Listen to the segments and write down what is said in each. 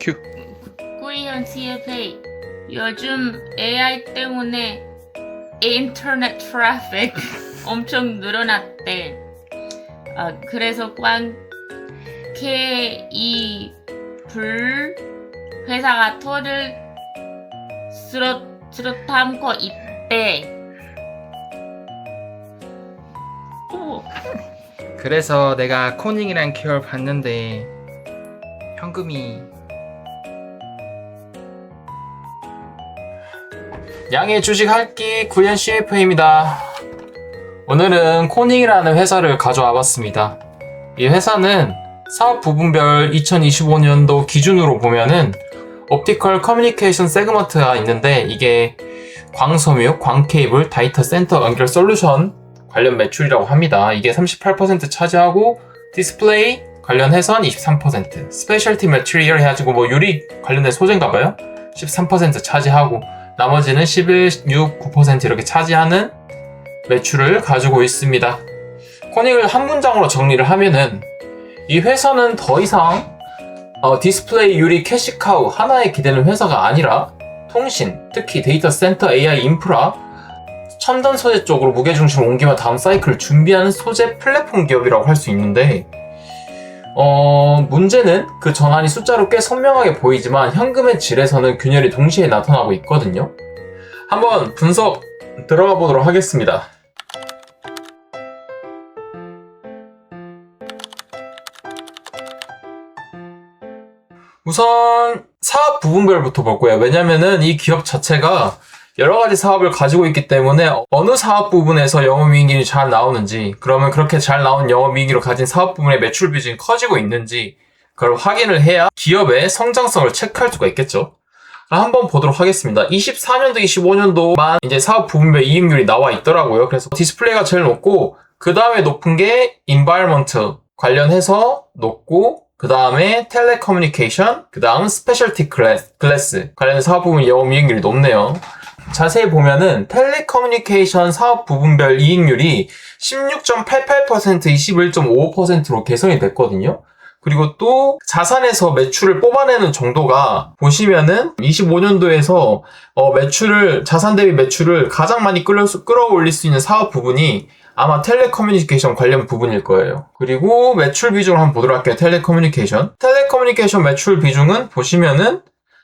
큐. 구이현 CFA 요즘 AI 때문에 인터넷 트래픽 엄청 늘어났대. 그래서 이 회사가 돈을 쓰러담고 있대. 그래서 내가 코닝이랑 큐어 봤는데 현금이 양해 주식할기 구현 CFA입니다. 오늘은 코닝이라는 회사를 가져와 봤습니다. 이 회사는 사업 부분별 2025년도 기준으로 보면은 옵티컬 커뮤니케이션 세그먼트가 있는데 이게 광섬유, 광케이블, 데이터 센터 연결 솔루션 관련 매출이라고 합니다. 이게 38% 차지하고 디스플레이 관련해선 23%, 스페셜티 매트리얼 해가지고 뭐 유리 관련된 소재인가봐요. 13% 차지하고 나머지는 11, 6, 9% 이렇게 차지하는 매출을 가지고 있습니다. 코닝을 한 문장으로 정리를 하면은 이 회사는 더 이상 디스플레이 유리 캐시카우 하나에 기대는 회사가 아니라 통신, 특히 데이터 센터, AI 인프라, 첨단 소재 쪽으로 무게중심을 옮기며 다음 사이클을 준비하는 소재 플랫폼 기업이라고 할 수 있는데 문제는 그 전환이 숫자로 꽤 선명하게 보이지만 현금의 질에서는 균열이 동시에 나타나고 있거든요. 한번 분석 들어가 보도록 하겠습니다. 우선 사업 부분별부터 볼 거예요. 왜냐면은 이 기업 자체가 여러 가지 사업을 가지고 있기 때문에 어느 사업 부분에서 영업이익이 잘 나오는지, 그러면 그렇게 잘 나온 영업이익을 가진 사업 부분의 매출 비중이 커지고 있는지 그걸 확인을 해야 기업의 성장성을 체크할 수가 있겠죠. 한번 보도록 하겠습니다. 24년도, 25년도만 이제 사업 부분별 이익률이 나와 있더라고요. 그래서 디스플레이가 제일 높고 그 다음에 높은 게 인바이러먼트 관련해서 높고 그 다음에 텔레커뮤니케이션, 그 다음 스페셜티 글래스 관련 사업 부분 영업이익률이 높네요. 자세히 보면은 텔레커뮤니케이션 사업 부분별 이익률이 16.88%, 21.55%로 개선이 됐거든요. 그리고 또 자산에서 매출을 뽑아내는 정도가 보시면은 25년도에서 자산 대비 매출을 가장 많이 끌어올릴 수 있는 사업 부분이 아마 텔레커뮤니케이션 관련 부분일 거예요. 그리고 매출 비중을 한번 보도록 할게요. 텔레커뮤니케이션 매출 비중은 보시면은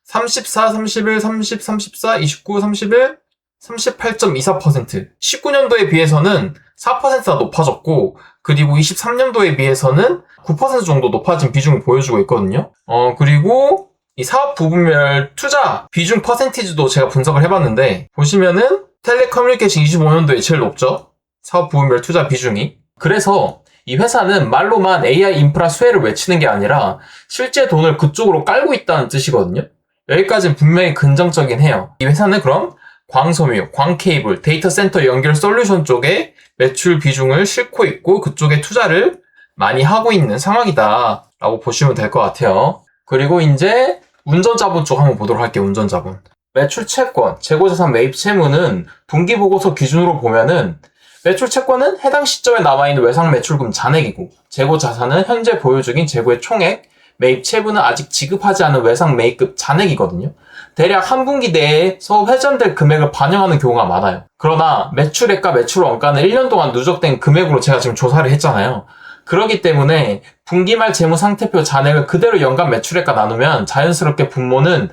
34, 31, 30, 34, 29, 31, 38.24%. 19년도에 비해서는 4%가 높아졌고, 그리고 23년도에 비해서는 9% 정도 높아진 비중을 보여주고 있거든요. 그리고 이 사업 부분별 투자 비중 퍼센티지도 제가 분석을 해봤는데, 보시면은 텔레커뮤니케이션 25년도에 제일 높죠? 사업 부분별 투자 비중이. 그래서 이 회사는 말로만 AI 인프라 수혜를 외치는 게 아니라 실제 돈을 그쪽으로 깔고 있다는 뜻이거든요. 여기까지는 분명히 긍정적이긴 해요. 이 회사는 그럼 광섬유, 광케이블, 데이터 센터 연결 솔루션 쪽에 매출 비중을 싣고 있고 그쪽에 투자를 많이 하고 있는 상황이다 라고 보시면 될 것 같아요. 그리고 이제 운전자본 쪽 한번 보도록 할게요. 운전자본. 매출 채권, 재고자산 매입 채무는 분기보고서 기준으로 보면은 매출 채권은 해당 시점에 남아있는 외상 매출금 잔액이고 재고자산은 현재 보유 중인 재고의 총액, 매입 채무는 아직 지급하지 않은 외상 매입급 잔액이거든요. 대략 한 분기 내에서 회전될 금액을 반영하는 경우가 많아요. 그러나 매출액과 매출원가는 1년 동안 누적된 금액으로 제가 지금 조사를 했잖아요. 그렇기 때문에 분기말 재무상태표 잔액을 그대로 연간 매출액과 나누면 자연스럽게 분모는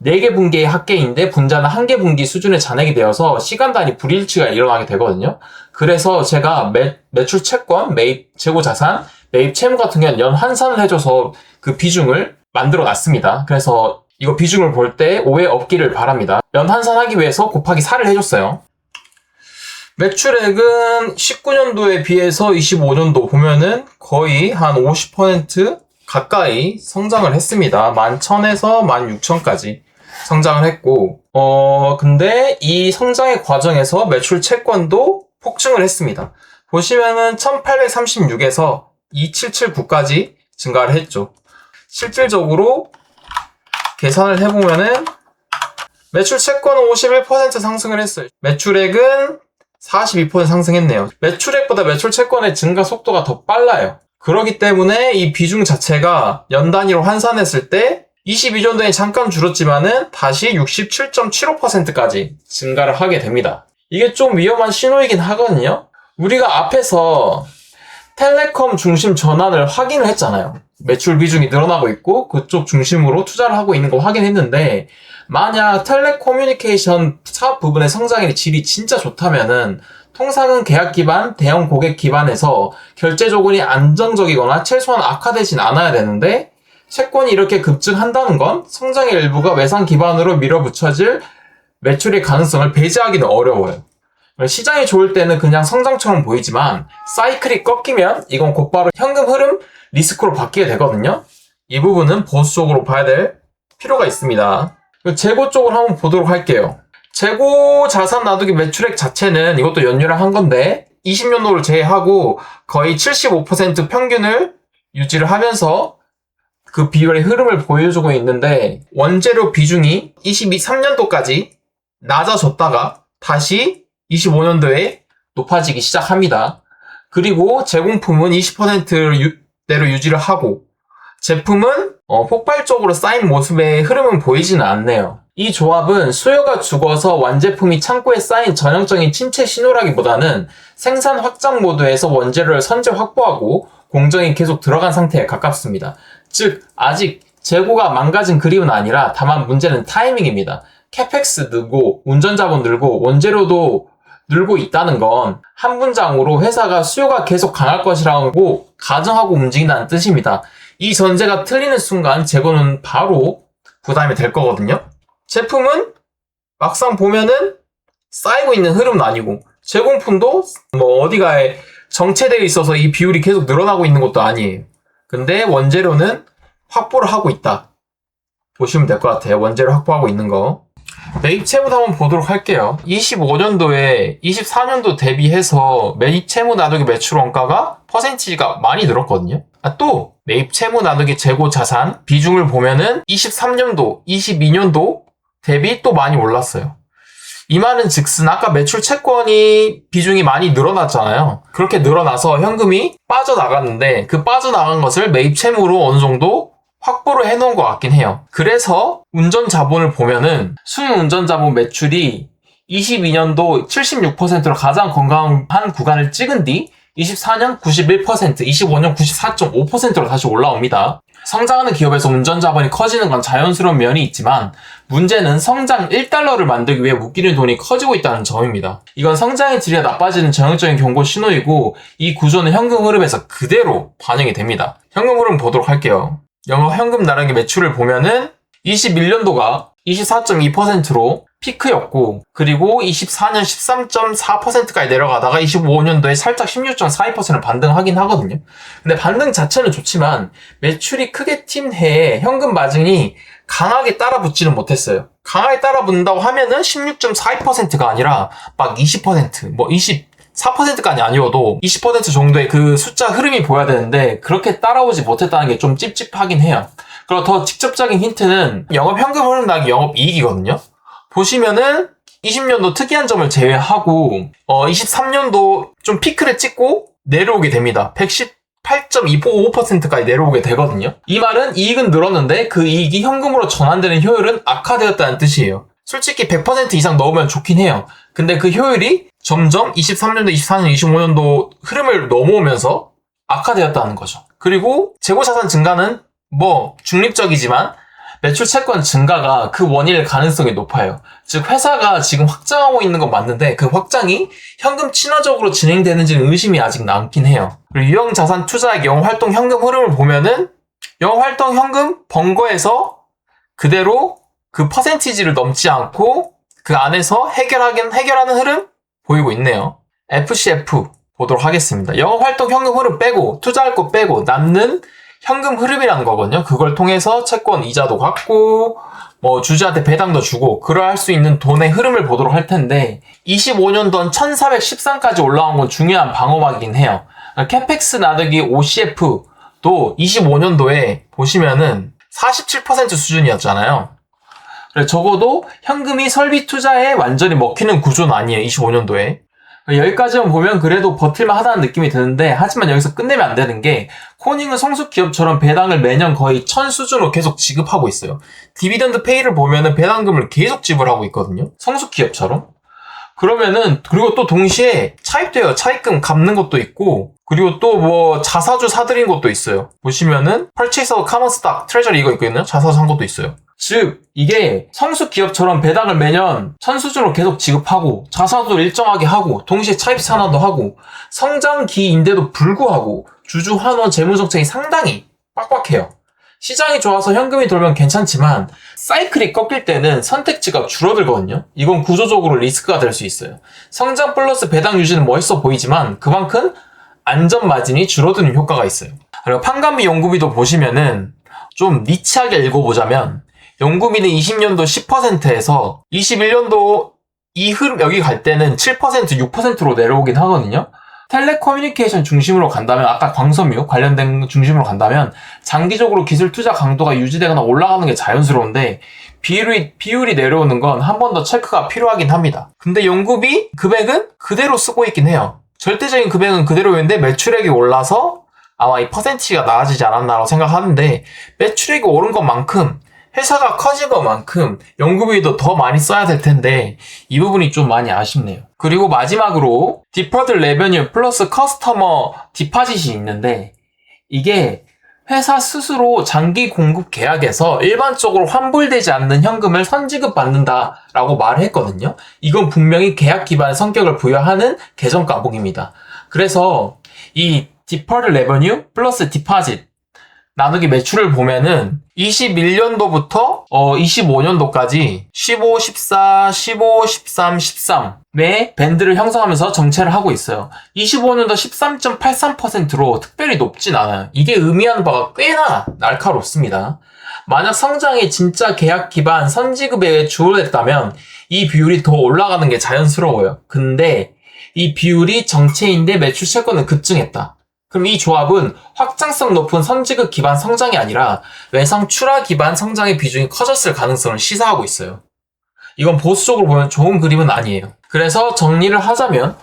4개 분기의 합계인데 분자는 1개 분기 수준의 잔액이 되어서 시간 단위 불일치가 일어나게 되거든요. 그래서 제가 매출 채권, 매입 재고자산, 매입 채무 같은 경우는 연 환산을 해줘서 그 비중을 만들어 놨습니다. 그래서 이거 비중을 볼 때 오해 없기를 바랍니다. 연 환산하기 위해서 곱하기 4를 해줬어요. 매출액은 19년도에 비해서 25년도 보면은 거의 한 50% 가까이 성장을 했습니다. 11,000에서 16,000까지 성장을 했고, 근데 이 성장의 과정에서 매출 채권도 폭증을 했습니다. 보시면은 1836에서 2779까지 증가를 했죠. 실질적으로 계산을 해보면은 매출 채권은 51% 상승을 했어요. 매출액은 42% 상승했네요. 매출액보다 매출 채권의 증가 속도가 더 빨라요. 그렇기 때문에 이 비중 자체가 연 단위로 환산했을 때 22년도에 잠깐 줄었지만은 다시 67.75%까지 증가를 하게 됩니다. 이게 좀 위험한 신호이긴 하거든요. 우리가 앞에서 텔레콤 중심 전환을 확인을 했잖아요. 매출 비중이 늘어나고 있고 그쪽 중심으로 투자를 하고 있는 거 확인했는데, 만약 텔레커뮤니케이션 사업 부분의 성장의 질이 진짜 좋다면은 통상은 계약 기반, 대형 고객 기반에서 결제 조건이 안정적이거나 최소한 악화되진 않아야 되는데, 채권이 이렇게 급증한다는 건 성장의 일부가 외상 기반으로 밀어붙여질 매출의 가능성을 배제하기는 어려워요. 시장이 좋을 때는 그냥 성장처럼 보이지만 사이클이 꺾이면 이건 곧바로 현금 흐름 리스크로 바뀌게 되거든요. 이 부분은 보수적으로 봐야 될 필요가 있습니다. 재고 쪽을 한번 보도록 할게요. 재고 자산 놔두기 매출액 자체는 이것도 연율을 한 건데 20년도를 제외하고 거의 75% 평균을 유지를 하면서 그 비율의 흐름을 보여주고 있는데, 원재료 비중이 23년도까지 낮아졌다가 다시 25년도에 높아지기 시작합니다. 그리고 제공품은 20%대로 유지를 하고 제품은 폭발적으로 쌓인 모습의 흐름은 보이지는 않네요. 이 조합은 수요가 죽어서 완제품이 창고에 쌓인 전형적인 침체 신호라기보다는 생산 확장 모드에서 원재료를 선제 확보하고 공정이 계속 들어간 상태에 가깝습니다. 즉 아직 재고가 망가진 그림은 아니라 다만 문제는 타이밍입니다. 캐펙스 늘고 운전자본 늘고 원재료도 늘고 있다는 건 한 분장으로 회사가 수요가 계속 강할 것이라고 가정하고 움직인다는 뜻입니다. 이 전제가 틀리는 순간 재고는 바로 부담이 될 거거든요. 제품은 막상 보면은 쌓이고 있는 흐름은 아니고, 제공품도 뭐 어디가에 정체되어 있어서 이 비율이 계속 늘어나고 있는 것도 아니에요. 근데 원재료는 확보를 하고 있다 보시면 될 것 같아요. 원재료 확보하고 있는 거. 매입 채무 한번 보도록 할게요. 25년도에 24년도 대비해서 매입 채무 나누기 매출 원가가 퍼센티지가 많이 늘었거든요. 또 매입 채무 나누기 재고 자산 비중을 보면은 23년도, 22년도 대비 또 많이 올랐어요. 이 말은 즉슨 아까 매출 채권이 비중이 많이 늘어났잖아요. 그렇게 늘어나서 현금이 빠져나갔는데 그 빠져나간 것을 매입 채무로 어느 정도 확보를 해놓은 것 같긴 해요. 그래서 운전 자본을 보면은 순 운전 자본 매출이 22년도 76%로 가장 건강한 구간을 찍은 뒤 24년 91%, 25년 94.5%로 다시 올라옵니다. 성장하는 기업에서 운전 자본이 커지는 건 자연스러운 면이 있지만 문제는 성장 1달러를 만들기 위해 묶이는 돈이 커지고 있다는 점입니다. 이건 성장의 질이 나빠지는 전형적인 경고 신호이고, 이 구조는 현금 흐름에서 그대로 반영이 됩니다. 현금 흐름 보도록 할게요. 영업 현금 나누기 매출을 보면은 21년도가 24.2%로 피크였고, 그리고 24년 13.4%까지 내려가다가 25년도에 살짝 16.42%를 반등하긴 하거든요. 근데 반등 자체는 좋지만 매출이 크게 튄 해에 현금 마진이 강하게 따라붙지는 못했어요. 강하게 따라붙는다고 하면은 16.42%가 아니라 막 20%, 뭐 24%까지 아니어도 20% 정도의 그 숫자 흐름이 보여야 되는데 그렇게 따라오지 못했다는 게 좀 찝찝하긴 해요. 그리고 더 직접적인 힌트는 영업 현금 흐름 나기 영업 이익이거든요. 보시면은 20년도 특이한 점을 제외하고 23년도 좀 피크를 찍고 내려오게 됩니다. 118.25%까지 내려오게 되거든요. 이 말은 이익은 늘었는데 그 이익이 현금으로 전환되는 효율은 악화되었다는 뜻이에요. 솔직히 100% 이상 넣으면 좋긴 해요. 근데 그 효율이 점점 23년도, 24년, 25년도 흐름을 넘어오면서 악화되었다는 거죠. 그리고 재고자산 증가는 뭐 중립적이지만 매출 채권 증가가 그 원인일 가능성이 높아요. 즉 회사가 지금 확장하고 있는 건 맞는데 그 확장이 현금 친화적으로 진행되는지는 의심이 아직 남긴 해요. 그리고 유형자산 투자액 영업활동 현금 흐름을 보면은 영업활동 현금 번 거에서 그대로 그 퍼센티지를 넘지 않고 그 안에서 해결하는 흐름 보이고 있네요. FCF 보도록 하겠습니다. 영업활동 현금 흐름 빼고 투자할 거 빼고 남는 현금 흐름이라는 거거든요. 그걸 통해서 채권 이자도 갚고 뭐 주주한테 배당도 주고 그럴 수 있는 돈의 흐름을 보도록 할 텐데 25년도는 1413까지 올라온 건 중요한 방어막이긴 해요. 캐펙스 나누기 OCF도 25년도에 보시면은 47% 수준이었잖아요. 적어도 현금이 설비 투자에 완전히 먹히는 구조는 아니에요. 25년도에. 여기까지만 보면 그래도 버틸만 하다는 느낌이 드는데, 하지만 여기서 끝내면 안 되는 게, 코닝은 성수 기업처럼 배당을 매년 거의 1000 수준으로 계속 지급하고 있어요. 디비던드 페이를 보면은 배당금을 계속 지불하고 있거든요. 성수 기업처럼. 그러면은, 그리고 또 동시에 차입도 해요. 차입금 갚는 것도 있고, 그리고 또 뭐 자사주 사들인 것도 있어요. 보시면은 Purchase of Common Stock, 트레저리 이거 있거든요. 자사주 산 것도 있어요. 즉 이게 성수 기업처럼 배당을 매년 1000 수준으로 계속 지급하고 자사도 일정하게 하고 동시에 차입 산화도 하고 성장기인데도 불구하고 주주 환원 재무 정책이 상당히 빡빡해요. 시장이 좋아서 현금이 돌면 괜찮지만 사이클이 꺾일 때는 선택지가 줄어들거든요. 이건 구조적으로 리스크가 될 수 있어요. 성장 플러스 배당 유지는 멋있어 보이지만 그만큼 안전 마진이 줄어드는 효과가 있어요. 그리고 판관비 연구비도 보시면은 좀 니치하게 읽어보자면 연구비는 20년도 10%에서 21년도 이 흐름 여기 갈 때는 7%, 6%로 내려오긴 하거든요. 텔레커뮤니케이션 중심으로 간다면 아까 광섬유 관련된 중심으로 간다면 장기적으로 기술 투자 강도가 유지되거나 올라가는 게 자연스러운데 비율이 내려오는 건 한 번 더 체크가 필요하긴 합니다. 근데 연구비 금액은 그대로 쓰고 있긴 해요. 절대적인 금액은 그대로인데 매출액이 올라서 아마 이 퍼센티지가 나아지지 않았나라고 생각하는데 매출액이 오른 것만큼 회사가 커진 것만큼 연구비도 더 많이 써야 될 텐데 이 부분이 좀 많이 아쉽네요. 그리고 마지막으로 디퍼드 레베뉴 플러스 커스터머 디파짓이 있는데 이게 회사 스스로 장기 공급 계약에서 일반적으로 환불되지 않는 현금을 선지급 받는다라고 말을 했거든요. 이건 분명히 계약 기반의 성격을 부여하는 계정 과목입니다. 그래서 이 디퍼드 레베뉴 플러스 디파짓 나누기 매출을 보면은 21년도부터 25년도까지 15, 14, 15, 13, 13의 밴드를 형성하면서 정체를 하고 있어요. 25년도 13.83%로 특별히 높진 않아요. 이게 의미하는 바가 꽤나 날카롭습니다. 만약 성장이 진짜 계약 기반 선지급에 주어졌다면 이 비율이 더 올라가는 게 자연스러워요. 근데 이 비율이 정체인데 매출 채권은 급증했다. 그럼 이 조합은 확장성 높은 선지급 기반 성장이 아니라 외상 출하 기반 성장의 비중이 커졌을 가능성을 시사하고 있어요. 이건 보수적으로 보면 좋은 그림은 아니에요. 그래서 정리를 하자면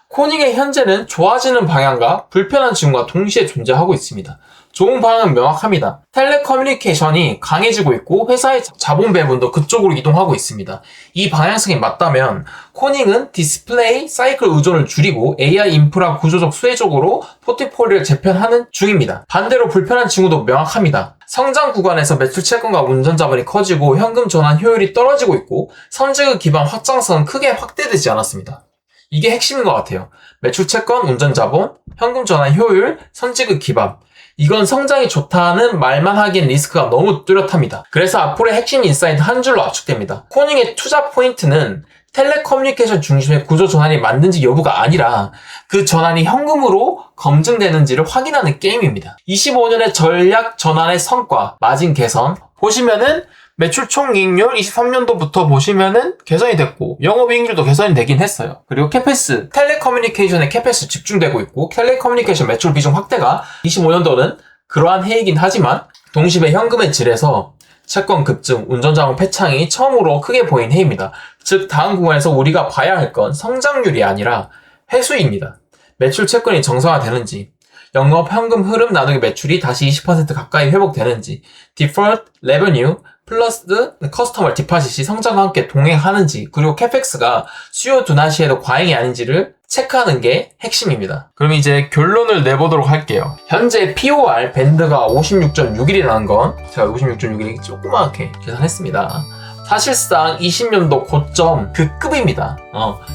코닝의 현재는 좋아지는 방향과 불편한 징후가 동시에 존재하고 있습니다. 좋은 방향은 명확합니다. 텔레커뮤니케이션이 강해지고 있고 회사의 자본 배분도 그쪽으로 이동하고 있습니다. 이 방향성이 맞다면 코닝은 디스플레이 사이클 의존을 줄이고 AI 인프라 구조적 수혜적으로 포트폴리오를 재편하는 중입니다. 반대로 불편한 징후도 명확합니다. 성장 구간에서 매출 채권과 운전 자본이 커지고 현금 전환 효율이 떨어지고 있고 선지급 기반 확장성은 크게 확대되지 않았습니다. 이게 핵심인 것 같아요. 매출 채권, 운전 자본, 현금 전환 효율, 선지급 기반. 이건 성장이 좋다는 말만 하기엔 리스크가 너무 뚜렷합니다. 그래서 앞으로의 핵심 인사이트 한 줄로 압축됩니다. 코닝의 투자 포인트는 텔레커뮤니케이션 중심의 구조 전환이 맞는지 여부가 아니라 그 전환이 현금으로 검증되는지를 확인하는 게임입니다. 25년의 전략 전환의 성과, 마진 개선 보시면은 매출 총이익률 23년도부터 보시면은 개선이 됐고 영업이익률도 개선이 되긴 했어요. 그리고 캐페스, 텔레커뮤니케이션에 캐페스 집중되고 있고 텔레커뮤니케이션 매출 비중 확대가 25년도는 그러한 해이긴 하지만 동시에 현금의 질에서 채권 급증, 운전자본 폐창이 처음으로 크게 보인 해입니다. 즉 다음 구간에서 우리가 봐야 할 건 성장률이 아니라 회수입니다. 매출 채권이 정상화되는지 영업 현금 흐름 나누기 매출이 다시 20% 가까이 회복되는지 Deferred Revenue 플러스 커스터머 디파짓이 성장과 함께 동행하는지 그리고 캐펙스가 수요 둔화 시에도 과잉이 아닌지를 체크하는 게 핵심입니다. 그럼 이제 결론을 내보도록 할게요. 현재 POR 밴드가 56.61이라는 건 제가 56.61이 조그맣게 계산했습니다. 사실상 20년도 고점 그 급입니다.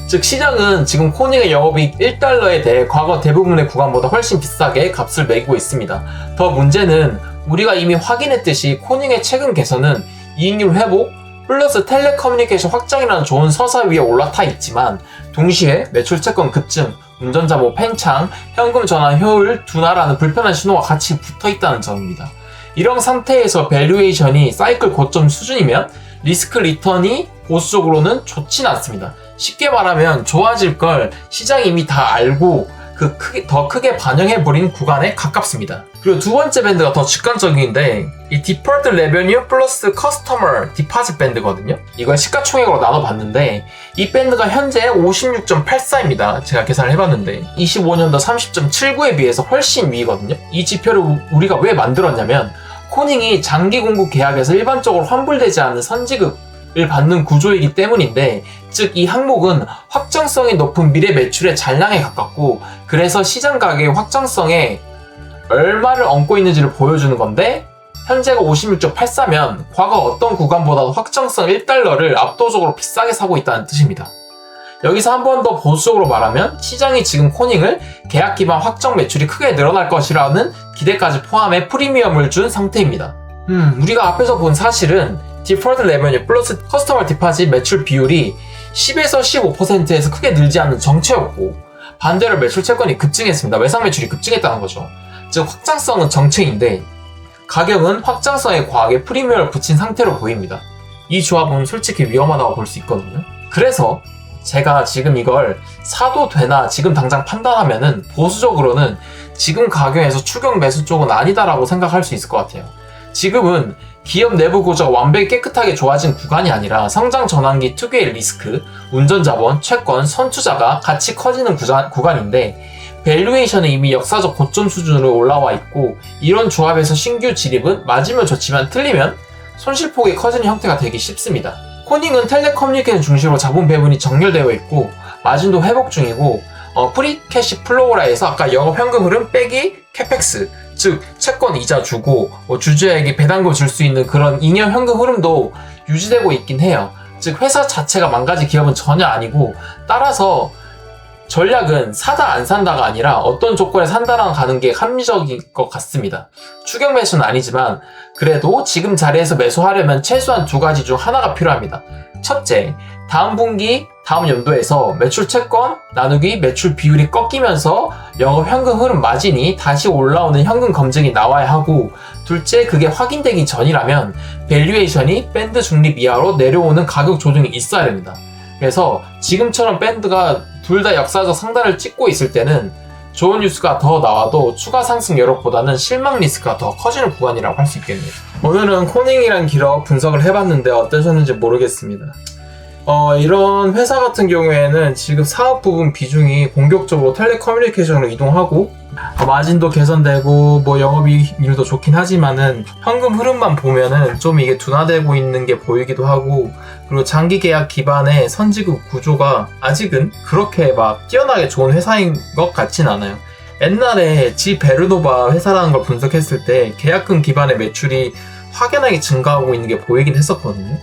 즉 시장은 지금 코닝의 영업이익 1달러에 대해 과거 대부분의 구간보다 훨씬 비싸게 값을 매기고 있습니다. 더 문제는 우리가 이미 확인했듯이 코닝의 최근 개선은 이익률 회복 플러스 텔레커뮤니케이션 확장이라는 좋은 서사 위에 올라타 있지만 동시에 매출 채권 급증, 운전자본 팽창, 현금 전환 효율 둔화라는 불편한 신호가 같이 붙어 있다는 점입니다. 이런 상태에서 밸류에이션이 사이클 고점 수준이면 리스크 리턴이 보수적으로는 좋진 않습니다. 쉽게 말하면 좋아질 걸 시장이 이미 다 알고 더 크게 반영해버린 구간에 가깝습니다. 그리고 두 번째 밴드가 더 직관적인데 이 Deferred Revenue 플러스 Customer Deposit 밴드거든요. 이걸 시가총액으로 나눠봤는데 이 밴드가 현재 56.84입니다. 제가 계산을 해봤는데 25년도 30.79에 비해서 훨씬 위거든요. 이 지표를 우리가 왜 만들었냐면 코닝이 장기 공급 계약에서 일반적으로 환불되지 않는 선지급을 받는 구조이기 때문인데, 즉 이 항목은 확정성이 높은 미래 매출의 잔량에 가깝고, 그래서 시장 가격의 확정성에 얼마를 얹고 있는지를 보여주는 건데, 현재가 56.84면 과거 어떤 구간보다도 확정성 1달러를 압도적으로 비싸게 사고 있다는 뜻입니다. 여기서 한 번 더 보수적으로 말하면 시장이 지금 코닝을 계약 기반 확정 매출이 크게 늘어날 것이라는 기대까지 포함해 프리미엄을 준 상태입니다. 우리가 앞에서 본 사실은 Deferred Revenue 플러스 Customer Deposit 매출 비율이 10에서 15%에서 크게 늘지 않는 정체였고, 반대로 매출 채권이 급증했습니다. 외상 매출이 급증했다는 거죠. 즉 확장성은 정체인데 가격은 확장성에 과하게 프리미엄을 붙인 상태로 보입니다. 이 조합은 솔직히 위험하다고 볼 수 있거든요. 그래서 제가 지금 이걸 사도 되나 지금 당장 판단하면은 보수적으로는 지금 가격에서 추격 매수 쪽은 아니다라고 생각할 수 있을 것 같아요. 지금은 기업 내부 구조가 완벽히 깨끗하게 좋아진 구간이 아니라 성장 전환기 특유의 리스크, 운전자본, 채권, 선투자가 같이 커지는 구간인데, 밸류에이션은 이미 역사적 고점 수준으로 올라와 있고, 이런 조합에서 신규 진입은 맞으면 좋지만 틀리면 손실폭이 커지는 형태가 되기 쉽습니다. 코닝은 텔레커뮤니케이션 중심으로 자본 배분이 정렬되어 있고 마진도 회복 중이고, 프리캐시 플로우라 해서 아까 영업 현금 흐름 빼기 캐펙스, 즉 채권 이자 주고 주주에게 배당금 줄 수 있는 그런 잉여 현금 흐름도 유지되고 있긴 해요. 즉 회사 자체가 망가진 기업은 전혀 아니고, 따라서 전략은 사다 안 산다가 아니라 어떤 조건에 산다랑 가는 게 합리적인 것 같습니다. 추격 매수는 아니지만 그래도 지금 자리에서 매수하려면 최소한 두 가지 중 하나가 필요합니다. 첫째, 다음 분기, 다음 연도에서 매출 채권 나누기 매출 비율이 꺾이면서 영업 현금 흐름 마진이 다시 올라오는 현금 검증이 나와야 하고, 둘째, 그게 확인되기 전이라면 밸류에이션이 밴드 중립 이하로 내려오는 가격 조정이 있어야 됩니다. 그래서 지금처럼 밴드가 둘 다 역사적 상단을 찍고 있을 때는 좋은 뉴스가 더 나와도 추가 상승 여력보다는 실망 리스크가 더 커지는 구간이라고 할 수 있겠네요. 오늘은 코닝이란 기업 분석을 해봤는데 어떠셨는지 모르겠습니다. 이런 회사 같은 경우에는 지금 사업 부분 비중이 공격적으로 텔레커뮤니케이션으로 이동하고, 마진도 개선되고 영업이익률도 좋긴 하지만은 현금 흐름만 보면은 좀 이게 둔화되고 있는 게 보이기도 하고, 그리고 장기 계약 기반의 선지급 구조가 아직은 그렇게 막 뛰어나게 좋은 회사인 것 같진 않아요. 옛날에 지베르노바 회사라는 걸 분석했을 때 계약금 기반의 매출이 확연하게 증가하고 있는 게 보이긴 했었거든요.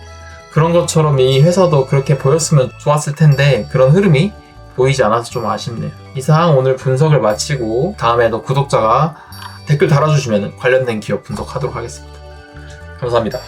그런 것처럼 이 회사도 그렇게 보였으면 좋았을 텐데 그런 흐름이 보이지 않아서 좀 아쉽네요. 이상 오늘 분석을 마치고 다음에도 구독자가 댓글 달아주시면 관련된 기업 분석하도록 하겠습니다. 감사합니다.